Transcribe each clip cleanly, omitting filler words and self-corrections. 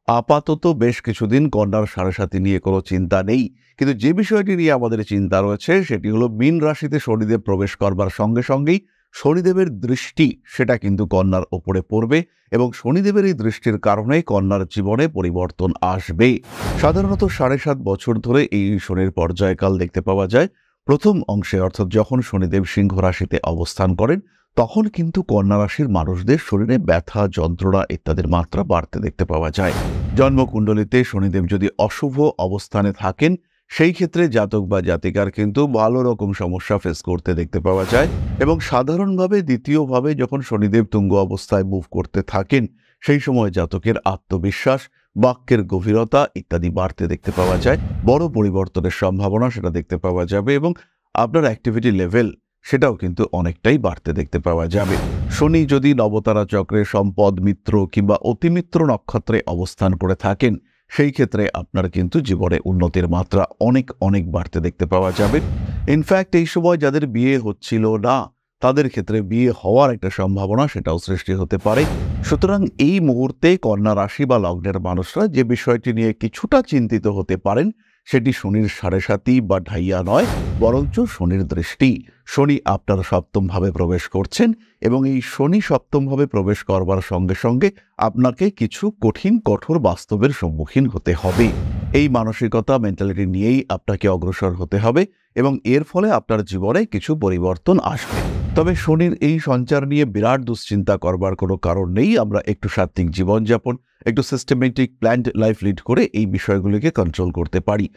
আপাতত বেশ কিছুদিন কন্যার সাড়ে নিয়ে কোনো চিন্তা নেই, কিন্তু যে বিষয়টি নিয়ে আমাদের চিন্তা রয়েছে সেটি হলো মীন রাশিতে শনিদেব প্রবেশ করবার সঙ্গে সঙ্গেই শনিদেবের দৃষ্টি সেটা কিন্তু কন্যার ওপরে পড়বে এবং শনিদেবের এই দৃষ্টির কারণে কন্যার জীবনে পরিবর্তন আসবে। সাধারণত 7.5 বছর ধরে এই শনির পর্যায়কাল দেখতে পাওয়া যায়। প্রথম অংশে অর্থাৎ যখন শনিদেব সিংহ রাশিতে অবস্থান করেন তখন কিন্তু কন্যা রাশির মানুষদের শরীরে ব্যথা, যন্ত্রণা ইত্যাদির মাত্রা বাড়তে দেখতে পাওয়া যায়। জন্মকুণ্ডলিতে শনিদেব যদি অশুভ অবস্থানে থাকেন সেই ক্ষেত্রে জাতক বা জাতিকার কিন্তু ভালো রকম সমস্যা ফেস করতে দেখতে পাওয়া যায় এবং সাধারণভাবে দ্বিতীয়ভাবে যখন শনিদেব তুঙ্গ অবস্থায় মুভ করতে থাকেন সেই সময় জাতকের আত্মবিশ্বাস, বাক্যের গভীরতা ইত্যাদি বাড়তে দেখতে পাওয়া যায়। বড় পরিবর্তনের সম্ভাবনা সেটা দেখতে পাওয়া যাবে এবং আপনার অ্যাক্টিভিটি লেভেল সেটাও কিন্তু অনেকটাই বাড়তে দেখতে পাওয়া যাবে। শনি যদি নবতারা চক্রে সম্পদ মিত্র কিংবা অতিমিত্র নক্ষত্রে অবস্থান করে থাকেন সেই ক্ষেত্রে আপনার কিন্তু জীবনে উন্নতির মাত্রা অনেক অনেক বাড়তে দেখতে পাওয়া যাবে। ইনফ্যাক্ট এই সময় যাদের বিয়ে হচ্ছিল না তাদের ক্ষেত্রে বিয়ে হওয়ার একটা সম্ভাবনা সেটাও সৃষ্টি হতে পারে। সুতরাং এই মুহূর্তে কন্যা রাশি বা লগ্নের মানুষরা যে বিষয়টি নিয়ে কিছুটা চিন্তিত হতে পারেন সেটি শনির 7.5 বা ঢাইয়া নয়, বরঞ্চ শনির দৃষ্টি। শনি আপনার সপ্তমভাবে প্রবেশ করছেন এবং এই শনি সপ্তমভাবে প্রবেশ করবার সঙ্গে সঙ্গে আপনাকে কিছু কঠোর বাস্তবের সম্মুখীন হতে হবে। এই মানসিকতা, মেন্টালিটি নিয়েই আপনাকে অগ্রসর হতে হবে এবং এর ফলে আপনার জীবনে কিছু পরিবর্তন আসবে। তবে শনির এই সঞ্চার নিয়ে বিরাট দুশ্চিন্তা করবার কোনো কারণ নেই। আমরা একটু সাত্ত্বিক জীবনযাপন, একটু সিস্টেমেটিক প্ল্যান্ড লাইফ লিড করে এই বিষয়গুলিকে কন্ট্রোল করতে পারি।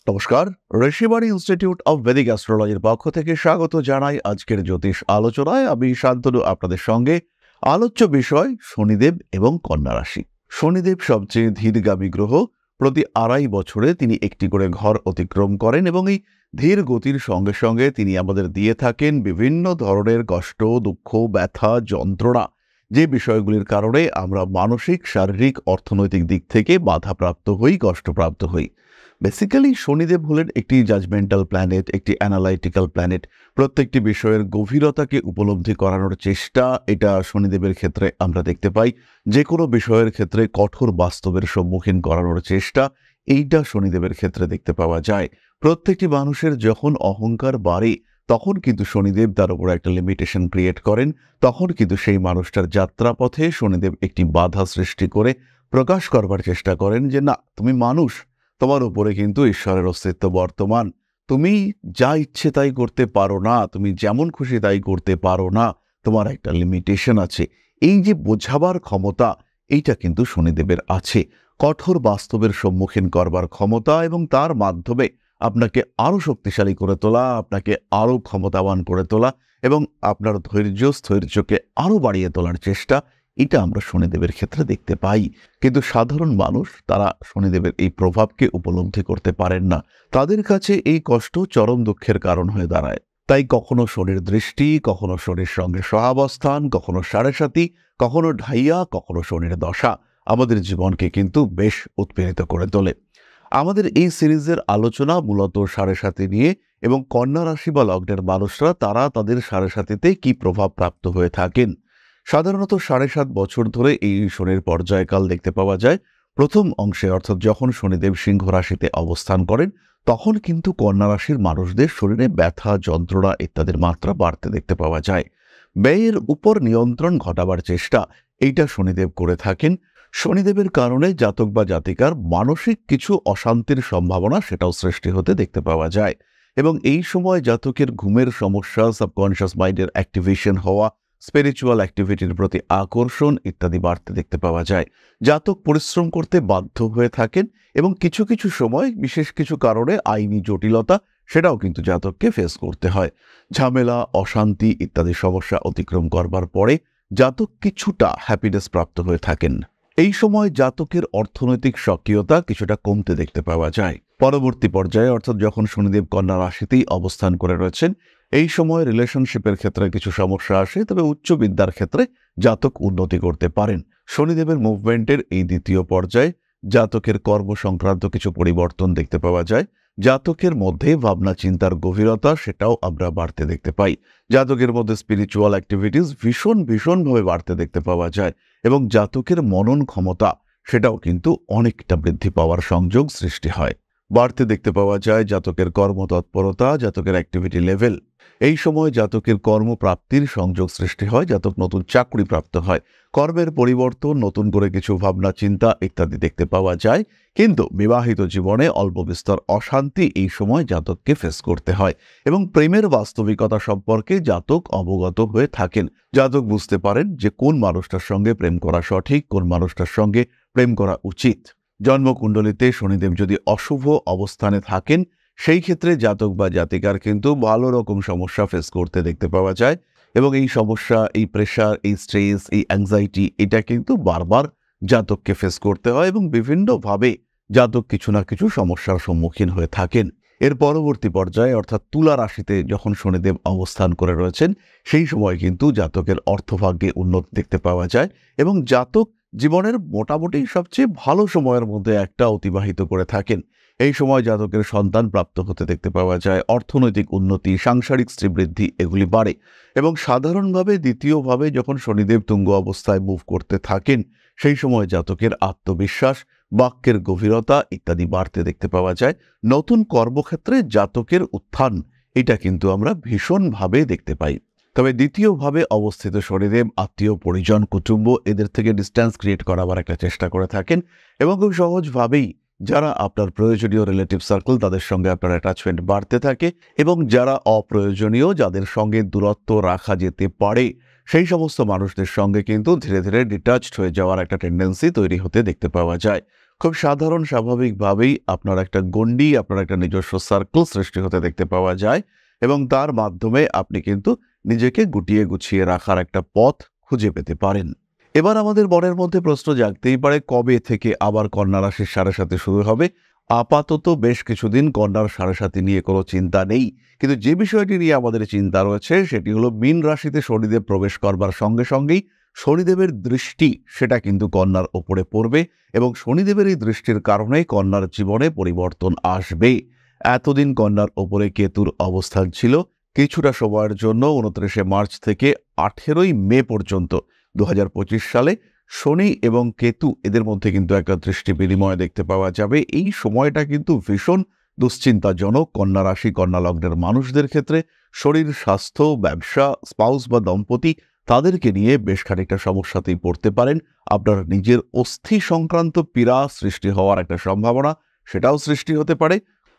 নমস্কার, ঋষিবাণী ইনস্টিটিউট অব ভেদিক অ্যাস্ট্রোলজির পক্ষ থেকে স্বাগত জানাই আজকের জ্যোতিষ আলোচনায়। আমি শান্তনু আপনাদের সঙ্গে। আলোচ্য বিষয় শনিদেব এবং কন্যা রাশি। শনিদেব সবচেয়ে ধীরগামী গ্রহ। প্রতি 2.5 বছরে তিনি একটি করে ঘর অতিক্রম করেন এবং এই ধীর গতির সঙ্গে সঙ্গে তিনি আমাদের দিয়ে থাকেন বিভিন্ন ধরনের কষ্ট, দুঃখ, ব্যথা, যন্ত্রণা, যে বিষয়গুলির কারণে আমরা মানসিক, শারীরিক, অর্থনৈতিক দিক থেকে বাধাপ্রাপ্ত হই, কষ্টপ্রাপ্ত হই। বেসিক্যালি শনিদেব হলেন একটি জাজমেন্টাল প্ল্যানেট, একটি অ্যানালাইটিক্যাল প্ল্যানেট। প্রত্যেকটি বিষয়ের গভীরতাকে উপলব্ধি করানোর চেষ্টা এটা শনিদেবের ক্ষেত্রে আমরা দেখতে পাই। যে কোনো বিষয়ের ক্ষেত্রে কঠোর বাস্তবের সম্মুখীন করানোর চেষ্টা এইটা শনিদেবের ক্ষেত্রে দেখতে পাওয়া যায়। প্রত্যেকটি মানুষের যখন অহংকার বাড়ে তখন কিন্তু শনিদেব তার উপর একটা লিমিটেশন ক্রিয়েট করেন। তখন কিন্তু সেই মানুষটার যাত্রাপথে শনিদেব একটি বাধা সৃষ্টি করে প্রকাশ করবার চেষ্টা করেন যে না, তুমি মানুষ, তোমার উপরে কিন্তু ঈশ্বরের অস্তিত্ব বর্তমান। তুমি যা ইচ্ছে তাই করতে পারো না, তুমি যেমন খুশি তাই করতে পারো না, তোমার একটা লিমিটেশন আছে। এই যে বোঝাবার ক্ষমতা এইটা কিন্তু শনিদেবের আছে। কঠোর বাস্তবের সম্মুখীন করবার ক্ষমতা এবং তার মাধ্যমে আপনাকে আরো শক্তিশালী করে তোলা, আপনাকে আরো ক্ষমতাবান করে তোলা এবং আপনার স্থৈর্যকে আরো বাড়িয়ে তোলার চেষ্টা, এটা আমরা শনিদেবের ক্ষেত্রে দেখতে পাই। কিন্তু সাধারণ মানুষ তারা শনিদেবের এই প্রভাবকে উপলব্ধি করতে পারেন না। তাদের কাছে এই কষ্ট চরম দুঃখের কারণ হয়ে দাঁড়ায়। তাই কখনো শনির দৃষ্টি, কখনো শনির সঙ্গে সহাবস্থান, কখনো 7.5, কখনো ঢাইয়া, কখনো শনির দশা আমাদের জীবনকে কিন্তু বেশ উৎপীড়িত করে তোলে। আমাদের এই সিরিজের আলোচনা মূলত 7.5 নিয়ে এবং কন্যা রাশি বা লগ্নের মানুষরা তারা তাদের 7.5-তে কি প্রভাব প্রাপ্ত হয়ে থাকেন। সাধারণত 7.5 বছর ধরে এই শনির পর্যায়কাল দেখতে পাওয়া যায়। প্রথম অংশে অর্থাৎ যখন শনিদেব সিংহ রাশিতে অবস্থান করেন তখন কিন্তু কন্যা রাশির মানুষদের শরীরে ব্যথা, যন্ত্রণা ইত্যাদির মাত্রা বাড়তে দেখতে পাওয়া যায়। ব্যয়ের উপর নিয়ন্ত্রণ ঘটাবার চেষ্টা এইটা শনিদেব করে থাকেন। শনিদেবের কারণে জাতক বা জাতিকার মানসিক কিছু অশান্তির সম্ভাবনা সেটাও সৃষ্টি হতে দেখতে পাওয়া যায় এবং এই সময় জাতকের ঘুমের সমস্যা, সাবকনশিয়াস মাইন্ডের অ্যাক্টিভেশন হওয়া, স্পিরিচুয়াল অ্যাক্টিভিটির প্রতি আকর্ষণ ইত্যাদি বাড়তে দেখতে পাওয়া যায়। জাতক পরিশ্রম করতে বাধ্য হয়ে থাকেন এবং কিছু কিছু সময় বিশেষ কিছু কারণে আইনি জটিলতা সেটাও কিন্তু জাতককে ফেস করতে হয়। ঝামেলা, অশান্তি ইত্যাদি সমস্যা অতিক্রম করবার পরে জাতক কিছুটা হ্যাপিনেস প্রাপ্ত হয়ে থাকেন। এই সময় জাতকের অর্থনৈতিক সক্রিয়তা কিছুটা কমতে দেখতে পাওয়া যায়। পরবর্তী পর্যায়ে অর্থাৎ যখন শনিদেব কন্যা রাশিতেই অবস্থান করে রয়েছেন, এই সময় রিলেশনশিপের ক্ষেত্রে কিছু সমস্যা আসে, তবে উচ্চ বিদ্যার ক্ষেত্রে জাতক উন্নতি করতে পারেন। শনিদেবের মুভমেন্টের এই দ্বিতীয় পর্যায়ে জাতকের কর্ম সংক্রান্ত কিছু পরিবর্তন দেখতে পাওয়া যায়। জাতকের মধ্যে ভাবনা চিন্তার গভীরতা সেটাও আমরা বাড়তে দেখতে পাই। জাতকের মধ্যে স্পিরিচুয়াল অ্যাক্টিভিটিস ভীষণভাবে বাড়তে দেখতে পাওয়া যায় এবং জাতকের মনন ক্ষমতা সেটাও কিন্তু অনেকটা বৃদ্ধি পাওয়ার সংযোগ সৃষ্টি হয়। বাড়তে দেখতে পাওয়া যায় জাতকের কর্মতৎপরতা, জাতকের অ্যাক্টিভিটি লেভেল। এই সময় জাতকের কর্মপ্রাপ্তির সংযোগ সৃষ্টি হয়, জাতক নতুন চাকরি প্রাপ্ত হয়, কর্মের পরিবর্তন, নতুন করে কিছু ভাবনা চিন্তা ইত্যাদি দেখতে পাওয়া যায়। কিন্তু বিবাহিত জীবনে অল্প বিস্তর অশান্তি এই সময় জাতককে ফেস করতে হয় এবং প্রেমের বাস্তবিকতা সম্পর্কে জাতক অবগত হয়ে থাকেন। জাতক বুঝতে পারেন যে কোন মানুষটার সঙ্গে প্রেম করা সঠিক, কোন মানুষটার সঙ্গে প্রেম করা উচিত। জন্মকুণ্ডলিতে শনিদেব যদি অশুভ অবস্থানে থাকেন, সেই ক্ষেত্রে জাতক বা জাতিকার কিন্তু ভালো রকম সমস্যা ফেস করতে দেখতে পাওয়া যায় এবং এই সমস্যা, এই প্রেশার, এই স্ট্রেস, এই অ্যাংজাইটি এটা কিন্তু বারবার জাতককে ফেস করতে হয় এবং বিভিন্নভাবে জাতক কিছু না কিছু সমস্যার সম্মুখীন হয়ে থাকেন। এর পরবর্তী পর্যায়ে অর্থাৎ তুলা রাশিতে যখন শনিদেব অবস্থান করে রয়েছেন, সেই সময় কিন্তু জাতকের অর্থভাগ্যে উন্নতি দেখতে পাওয়া যায় এবং জাতক জীবনের মোটামুটি সবচেয়ে ভালো সময়ের মধ্যে একটা অতিবাহিত করে থাকেন। এই সময় জাতকের সন্তান প্রাপ্ত হতে দেখতে পাওয়া যায়, অর্থনৈতিক উন্নতি, সাংসারিক শ্রীবৃদ্ধি এগুলি বাড়ে এবং সাধারণভাবে দ্বিতীয়ভাবে যখন শনিদেব তুঙ্গ অবস্থায় মুভ করতে থাকেন, সেই সময় জাতকের আত্মবিশ্বাস, বাক্যের গভীরতা ইত্যাদি বাড়তে দেখতে পাওয়া যায়। নতুন কর্মক্ষেত্রে জাতকের উত্থান এটা কিন্তু আমরা ভীষণভাবে দেখতে পাই। তবে দ্বিতীয়ভাবে অবস্থিত শনিদেব আত্মীয় পরিজন, কুটুম্ব এদের থেকে ডিস্ট্যান্স ক্রিয়েট করাবার একটা চেষ্টা করে থাকেন এবং খুব সহজভাবেই যারা আপনার প্রয়োজনীয় রিলেটিভ সার্কেল তাদের সঙ্গে আপনার অ্যাটাচমেন্ট বাড়তে থাকে এবং যারা অপ্রয়োজনীয়, যাদের সঙ্গে দূরত্ব রাখা যেতে পারে, সেই সমস্ত মানুষদের সঙ্গে কিন্তু ধীরে ধীরে ডিটাচড হয়ে যাওয়ার একটা টেন্ডেন্সি তৈরি হতে দেখতে পাওয়া যায়। খুব সাধারণ স্বাভাবিকভাবেই আপনার একটা গণ্ডি, আপনার একটা নিজস্ব সার্কেল সৃষ্টি হতে দেখতে পাওয়া যায় এবং তার মাধ্যমে আপনি কিন্তু নিজেকে গুটিয়ে গুছিয়ে রাখার একটা পথ খুঁজে পেতে পারেন। এবার আমাদের মনের মধ্যে প্রশ্ন জাগতেই পারে, কবে থেকে আবার কন্যা রাশির সাড়ে শুরু হবে? আপাতত বেশ কিছুদিন কন্যার সাড়ে নিয়ে কোনো চিন্তা নেই, কিন্তু যে বিষয়টি নিয়ে আমাদের চিন্তা রয়েছে সেটি হলো মীন রাশিতে শনিদেব প্রবেশ করবার সঙ্গে সঙ্গেই শনিদেবের দৃষ্টি সেটা কিন্তু কন্যার ওপরে পড়বে এবং শনিদেবের এই দৃষ্টির কারণে কন্যার জীবনে পরিবর্তন আসবে। এতদিন কন্যার ওপরে কেতুর অবস্থান ছিল, কিছুটা সময়ের জন্য 29 মার্চ থেকে 18 মে পর্যন্ত 2025 সালে শনি এবং কেতু এদের মধ্যে কিন্তু একটা দৃষ্টি বিনিময় দেখতে পাওয়া যাবে। এই সময়টা কিন্তু ভীষণ দুশ্চিন্তাজনক কন্যা রাশি, কন্যা লগ্নের মানুষদের ক্ষেত্রে। শরীর স্বাস্থ্য, ব্যবসা, স্পাউস বা দম্পতি তাদেরকে নিয়ে বেশ খানিকটা সমস্যাতেই পড়তে পারেন। আপনার নিজের অস্থি সংক্রান্ত পীড়া সৃষ্টি হওয়ার একটা সম্ভাবনা সেটাও সৃষ্টি হতে পারে।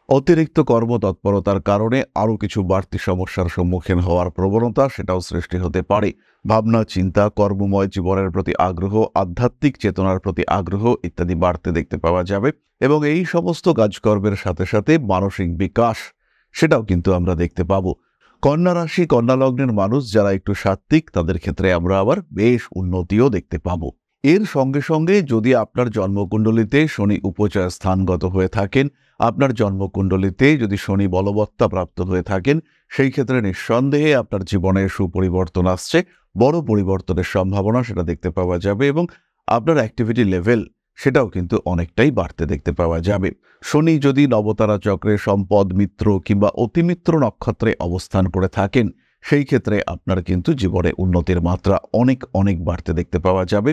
অতিরিক্ত কর্মতৎপরতার কারণে আরও কিছু বাড়তি সমস্যার সম্মুখীন হওয়ার প্রবণতা সেটাও সৃষ্টি হতে পারে। ভাবনা চিন্তা, কর্মময় জীবনের প্রতি আগ্রহ, আধ্যাত্মিক চেতনার প্রতি আগ্রহ ইত্যাদি বাড়তে দেখতে পাওয়া যাবে এবং এই সমস্ত কাজকর্মের সাথে সাথে মানসিক বিকাশ সেটাও কিন্তু আমরা দেখতে পাব। কন্যা রাশি, কন্যা লগ্নের মানুষ যারা একটু সাত্ত্বিক তাদের ক্ষেত্রে আমরা আবার বেশ উন্নতিও দেখতে পাব। এর সঙ্গে সঙ্গে যদি আপনার জন্মকুণ্ডলিতে শনি উপচয় স্থানগত হয়ে থাকেন, আপনার জন্মকুণ্ডলিতে যদি শনি বলবত্তা প্রাপ্ত হয়ে থাকেন, সেই ক্ষেত্রে নিঃসন্দেহে আপনার জীবনে সুপরিবর্তন আসছে, বড় পরিবর্তনের সম্ভাবনা সেটা দেখতে পাওয়া যাবে এবং আপনার অ্যাক্টিভিটি লেভেল সেটাও কিন্তু অনেকটাই বাড়তে দেখতে পাওয়া যাবে। শনি যদি নবতারা চক্রে সম্পদ মিত্র কিংবা অতিমিত্র নক্ষত্রে অবস্থান করে থাকেন, সেই ক্ষেত্রে আপনার কিন্তু জীবনে উন্নতির মাত্রা অনেক অনেক বাড়তে দেখতে পাওয়া যাবে।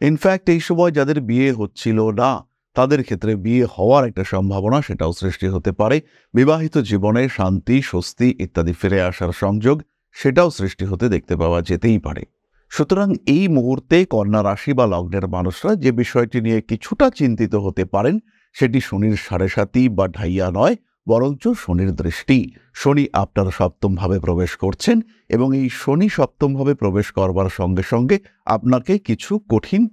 ইনফ্যাক্ট এই সময় যাদের বিয়ে হচ্ছিল না তাদের ক্ষেত্রে বিয়ে হওয়ার একটা সম্ভাবনা সেটাও সৃষ্টি হতে পারে। বিবাহিত জীবনে শান্তি, স্বস্তি ইত্যাদি ফিরে আসার সংযোগ সেটাও সৃষ্টি হতে দেখতে পাওয়া যেতেই পারে। সুতরাং এই মুহূর্তে কন্যা রাশি বা লগ্নের মানুষরা যে বিষয়টি নিয়ে কিছুটা চিন্তিত হতে পারেন সেটি শনির সাড়ে বা ঢাইয়া নয়, বরঞ্চ শনির দৃষ্টি। শনি আপনার সপ্তমভাবে প্রবেশ করছেন এবং এই শনি সপ্তমভাবে প্রবেশ করবার সঙ্গে সঙ্গে আপনাকে কিছু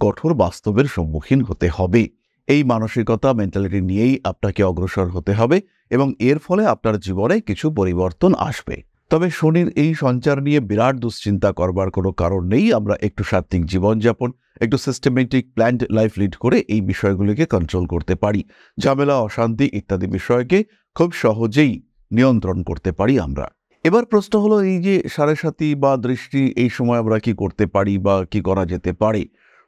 কঠোর বাস্তবের সম্মুখীন হতে হবে। এই মানসিকতা, মেন্টালিটি নিয়েই আপনাকে অগ্রসর হতে হবে এবং এর ফলে আপনার জীবনে কিছু পরিবর্তন আসবে। তবে শনির এই সঞ্চার নিয়ে বিরাট দুশ্চিন্তা করবার কোনো কারণ নেই। আমরা একটু সাত্ত্বিক জীবনযাপন, একটু সিস্টেমেটিক প্ল্যান্ড লাইফ লিড করে এই বিষয়গুলিকে কন্ট্রোল করতে পারি। ঝামেলা, অশান্তি ইত্যাদি বিষয়কে খুব সহজেই নিয়ন্ত্রণ করতে পারি আমরা। এবার প্রশ্ন হলো, এই যে সাড়ে বা দৃষ্টি, এই সময় আমরা কি করতে পারি বা কি করা যেতে পারে?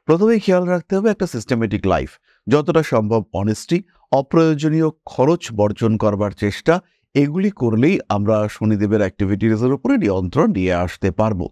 প্রথমেই খেয়াল রাখতে হবে একটা সিস্টেমেটিক লাইফ, যতটা সম্ভব অনেস্টি, অপ্রয়োজনীয় খরচ বর্জন করবার চেষ্টা, এগুলি করলেই আমরা শনিদেবের অ্যাক্টিভিটিসের উপরে নিয়ন্ত্রণ নিয়ে আসতে পারবো।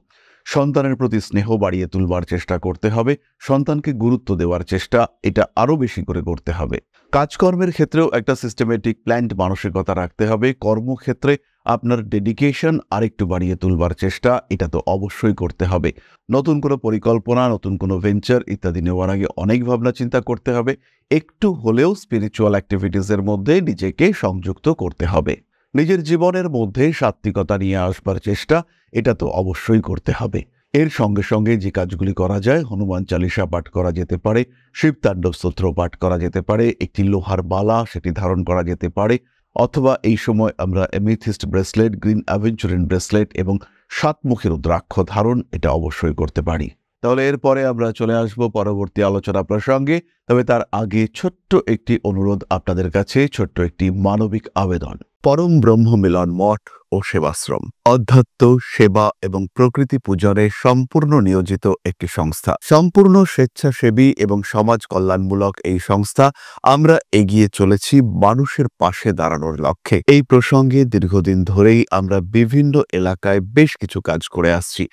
সন্তানের প্রতি স্নেহ বাড়িয়ে তুলবার চেষ্টা করতে হবে, সন্তানকে গুরুত্ব দেওয়ার চেষ্টা এটা আরও বেশি করে করতে হবে। কাজকর্মের ক্ষেত্রেও একটা সিস্টেমেটিক প্ল্যান্ড মানসিকতা রাখতে হবে। কর্মক্ষেত্রে আপনার ডেডিকেশন আরেকটু বাড়িয়ে তুলবার চেষ্টা এটা তো অবশ্যই করতে হবে। নতুন কোনো পরিকল্পনা, নতুন কোনো ভেঞ্চার ইত্যাদি নেওয়ার আগে অনেক ভাবনা চিন্তা করতে হবে। একটু হলেও স্পিরিচুয়াল অ্যাক্টিভিটিসের মধ্যে নিজেকে সংযুক্ত করতে হবে। নিজের জীবনের মধ্যে সাত্ত্বিকতা নিয়ে আসবার চেষ্টা এটা তো অবশ্যই করতে হবে। এর সঙ্গে সঙ্গে যে কাজগুলি করা যায়, হনুমান চালিসা পাঠ করা যেতে পারে, শিবতাণ্ডব স্তোত্র পাঠ করা যেতে পারে, একটি লোহার বালা সেটি ধারণ করা যেতে পারে, অথবা এই সময় আমরা amethyst bracelet, green aventurine bracelet এবং সাতমুখী রুদ্রাক্ষ ধারণ এটা অবশ্যই করতে পারি। তাহলে এরপরে আমরা চলে আসব পরবর্তী আলোচনা প্রসঙ্গে। তবে তার আগে ছোট্ট একটি অনুরোধ আপনাদের কাছে, ছোট্ট একটি মানবিক আবেদন। পরম ব্রহ্ম মিলন মঠ ও সেবাশ্রম অধ্যাত্ম, সেবা এবং প্রকৃতি পূজনে সম্পূর্ণ নিয়োজিত একটি সংস্থা। সম্পূর্ণ স্বেচ্ছাসেবী এবং সমাজ কল্যাণমূলক এই সংস্থা আমরা এগিয়ে চলেছি মানুষের পাশে দাঁড়ানোর লক্ষ্যে। এই প্রসঙ্গে দীর্ঘদিন ধরেই আমরা বিভিন্ন এলাকায় বেশ কিছু কাজ করে আসছি।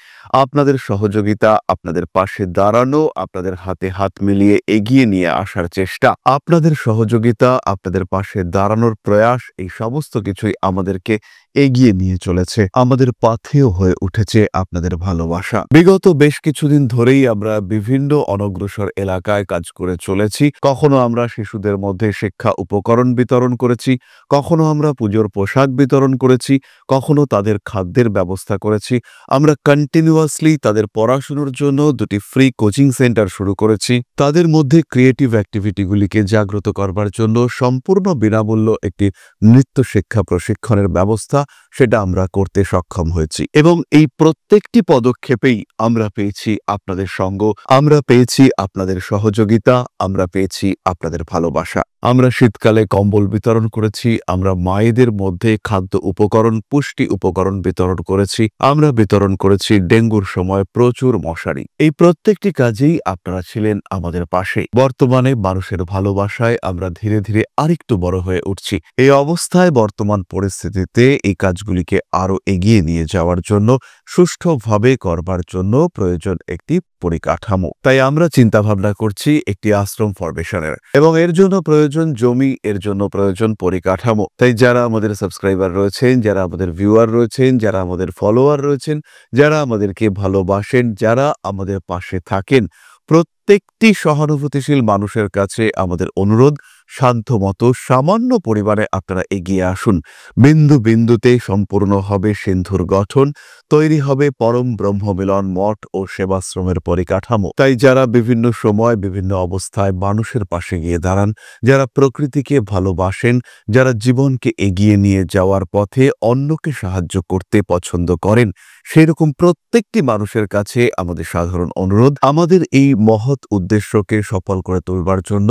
আপনাদের সহযোগিতা, আপনাদের পাশে দাঁড়ানো, আপনাদের হাতে হাত মিলিয়ে এগিয়ে নিয়ে আসার চেষ্টা, আপনাদের সহযোগিতা, আপনাদের পাশে দাঁড়ানোর প্রয়াস, এই সমস্ত কিছুই আমাদেরকে এগিয়ে নিয়ে চলেছে। আমাদের পাথেয় হয়ে উঠেছে আপনাদের ভালোবাসা। বিগত বেশ কিছুদিন ধরেই আমরা বিভিন্ন অনগ্রসর এলাকায় কাজ করে চলেছি। কখনো আমরা শিশুদের মধ্যে শিক্ষা উপকরণ বিতরণ করেছি, কখনো আমরা পুজোর পোশাক বিতরণ করেছি, কখনো তাদের খাদ্যের ব্যবস্থা করেছি। আমরা কন্টিনিউয়াসলি তাদের পড়াশোনার জন্য 2টি ফ্রি কোচিং সেন্টার শুরু করেছি। তাদের মধ্যে ক্রিয়েটিভ অ্যাক্টিভিটিগুলিকে জাগ্রত করবার জন্য সম্পূর্ণ বিনামূল্য একটি নৃত্য শিক্ষা প্রশিক্ষণের ব্যবস্থা সেটা আমরা করতে সক্ষম হয়েছি। এবং এই প্রত্যেকটি পদক্ষেপেই আমরা পেয়েছি আপনাদের সঙ্গ, আমরা পেয়েছি আপনাদের সহযোগিতা, আমরা পেয়েছি আপনাদের ভালোবাসা। আমরা শীতকালে কম্বল বিতরণ করেছি, আমরা মায়েদের মধ্যে খাদ্য উপকরণ, পুষ্টি উপকরণ বিতরণ করেছি, আমরা বিতরণ করেছি ডেঙ্গুর সময় প্রচুর মশারি। এই প্রত্যেকটি কাজেই আপনারা ছিলেন আমাদের পাশে। বর্তমানে মানুষের ভালোবাসায় আমরা ধীরে ধীরে আরেকটু বড় হয়ে উঠছি। এই অবস্থায় বর্তমান পরিস্থিতিতে এই কাজগুলিকে আরো এগিয়ে নিয়ে যাওয়ার জন্য, সুষ্ঠুভাবে করবার জন্য প্রয়োজন একটি পরিকাঠামো। তাই আমরা চিন্তা ভাবনা করছি একটি আশ্রম ফরমেশনের, এবং এর জন্য প্রয়োজন জমি, এর জন্য প্রয়োজন পরিকাঠামো। তাই যারা আমাদের সাবস্ক্রাইবার রয়েছেন, যারা আমাদের ভিউয়ার রয়েছেন, যারা আমাদের ফলোয়ার রয়েছেন, যারা আমাদেরকে ভালোবাসেন, যারা আমাদের পাশে থাকেন, প্রত্যেকটি সহানুভূতিশীল মানুষের কাছে আমাদের অনুরোধ, সাধ্যমতো সামান্য পরিমাণে আপনারা এগিয়ে আসুন। বিন্দু বিন্দুতে সম্পূর্ণ হবে সিন্ধুর গঠন, তৈরি হবে পরম ব্রহ্মমিলন মঠ ও সেবাশ্রমের পরিকাঠামো। তাই যারা বিভিন্ন সময় বিভিন্ন অবস্থায় মানুষের পাশে গিয়ে দাঁড়ান, যারা প্রকৃতিকে ভালোবাসেন, যারা জীবনকে এগিয়ে নিয়ে যাওয়ার পথে অন্যকে সাহায্য করতে পছন্দ করেন, সেই রকম প্রত্যেকটি মানুষের কাছে আমাদের সাধারণ অনুরোধ, আমাদের এই মহৎ উদ্দেশ্যকে সফল করে তুলবার জন্য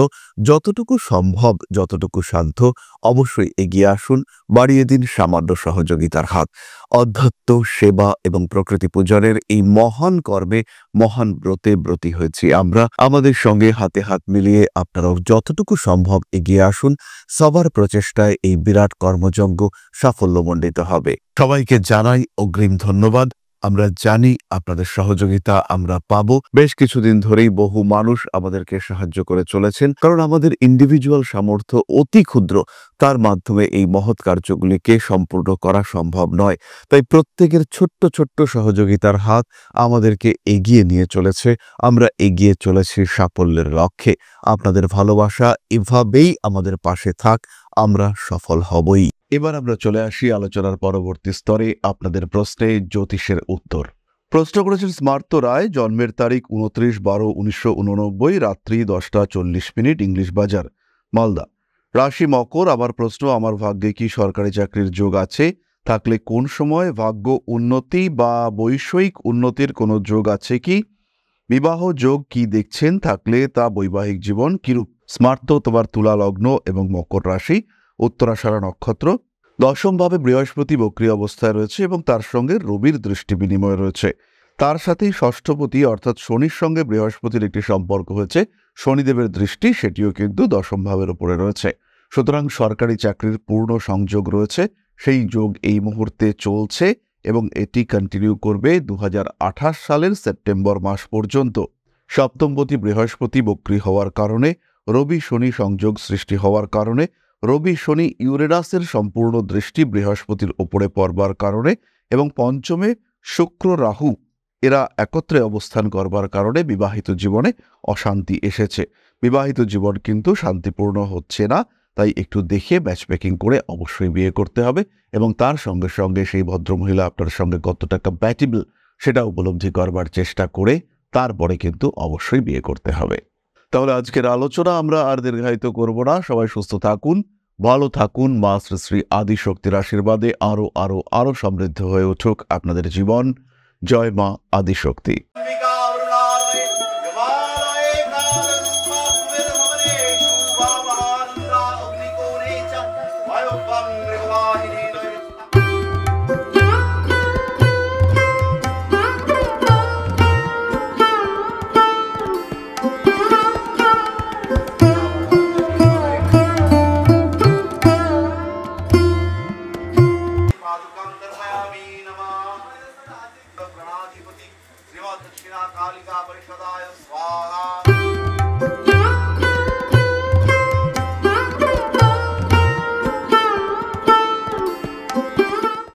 যতটুকু সম্ভব, যতটুকু সাধ্য অবশ্যই এগিয়ে আসুন, বাড়িয়ে দিন সামান্য সহযোগিতার হাত। অধ্যাত্ম, সেবা এবং প্রকৃতি পূজনের এই মহান কর্মে, মহান ব্রতে ব্রতী হয়েছি আমরা। আমাদের সঙ্গে হাতে হাত মিলিয়ে আপনারাও যতটুকু সম্ভব এগিয়ে আসুন। সবার প্রচেষ্টায় এই বিরাট কর্মযজ্ঞ সাফল্যমণ্ডিত হবে। সবাইকে জানাই অগ্রিম ধন্যবাদ। আমরা জানি আপনাদের সহযোগিতা আমরা পাবো। বেশ কিছুদিন ধরেই বহু মানুষ আমাদেরকে সাহায্য করে চলেছেন, কারণ আমাদের ইন্ডিভিজুয়াল সামর্থ্য অতি ক্ষুদ্র, তার মাধ্যমে এই মহৎ কার্যগুলিকে সম্পূর্ণ করা সম্ভব নয়। তাই প্রত্যেকের ছোট্ট ছোট্ট সহযোগিতার হাত আমাদেরকে এগিয়ে নিয়ে চলেছে। আমরা এগিয়ে চলেছি সাফল্যের লক্ষ্যে। আপনাদের ভালোবাসা এভাবেই আমাদের পাশে থাক, আমরা সফল হবই। এবার আমরা চলে আসি আলোচনার পরবর্তী স্তরে, আপনাদের প্রশ্নে জ্যোতিষের উত্তর। প্রশ্ন করেছেন স্মার্ত রায়, জন্মের তারিখ 29/12/1989, রাত্রি 10:40, ইংলিশ বাজার, মালদা। রাশি মকর। আমার প্রশ্ন, আমার ভাগ্যে কি সরকারি চাকরির যোগ আছে? থাকলে কোন সময় ভাগ্য উন্নতি বা বৈষয়িক উন্নতির কোনো যোগ আছে কি? বিবাহ যোগ কি দেখছেন? থাকলে তা বৈবাহিক জীবন কিরূপ? স্মার্ত তোমার তুলা লগ্ন এবং মকর রাশি, উত্তরাষাঢ়া নক্ষত্র। দশমভাবে বৃহস্পতি বক্রী অবস্থায় রয়েছে এবং তার সঙ্গে রবির দৃষ্টি বিনিময় রয়েছে। তার সাথেই ষষ্ঠপতি অর্থাৎ শনির সঙ্গে বৃহস্পতির একটি সম্পর্ক হয়েছে, শনিদেবের দৃষ্টি সেটিও কিন্তু দশম ভাবের উপরে রয়েছে। সুতরাং সরকারি চাকরির পূর্ণ সংযোগ রয়েছে, সেই যোগ এই মুহূর্তে চলছে এবং এটি কন্টিনিউ করবে 2028 সালের সেপ্টেম্বর মাস পর্যন্ত। সপ্তমপতি বৃহস্পতি বক্রী হওয়ার কারণে, রবি শনি সংযোগ সৃষ্টি হওয়ার কারণে, রবি শনি ইউরেনাসের সম্পূর্ণ দৃষ্টি বৃহস্পতির ওপরে পড়বার কারণে এবং পঞ্চমে শুক্র রাহু এরা একত্রে অবস্থান করবার কারণে বিবাহিত জীবনে অশান্তি এসেছে। বিবাহিত জীবন কিন্তু শান্তিপূর্ণ হচ্ছে না, তাই একটু দেখে ম্যাচমেকিং করে অবশ্যই বিয়ে করতে হবে এবং তার সঙ্গে সঙ্গে সেই ভদ্রমহিলা আপনার সঙ্গে কতটা কম্প্যাটিবল সেটা উপলব্ধি করবার চেষ্টা করে তারপরে কিন্তু অবশ্যই বিয়ে করতে হবে। তাহলে আজকের আলোচনা আমরা আর দীর্ঘায়িত করব না। সবাই সুস্থ থাকুন, ভালো থাকুন। মা শ্রী শ্রী আদিশক্তির আশীর্বাদে আরো আরো আরো সমৃদ্ধ হয়ে উঠুক আপনাদের জীবন। জয় মা আদিশক্তি। दक्षिणा कालिका परिषदाय स्वाहा।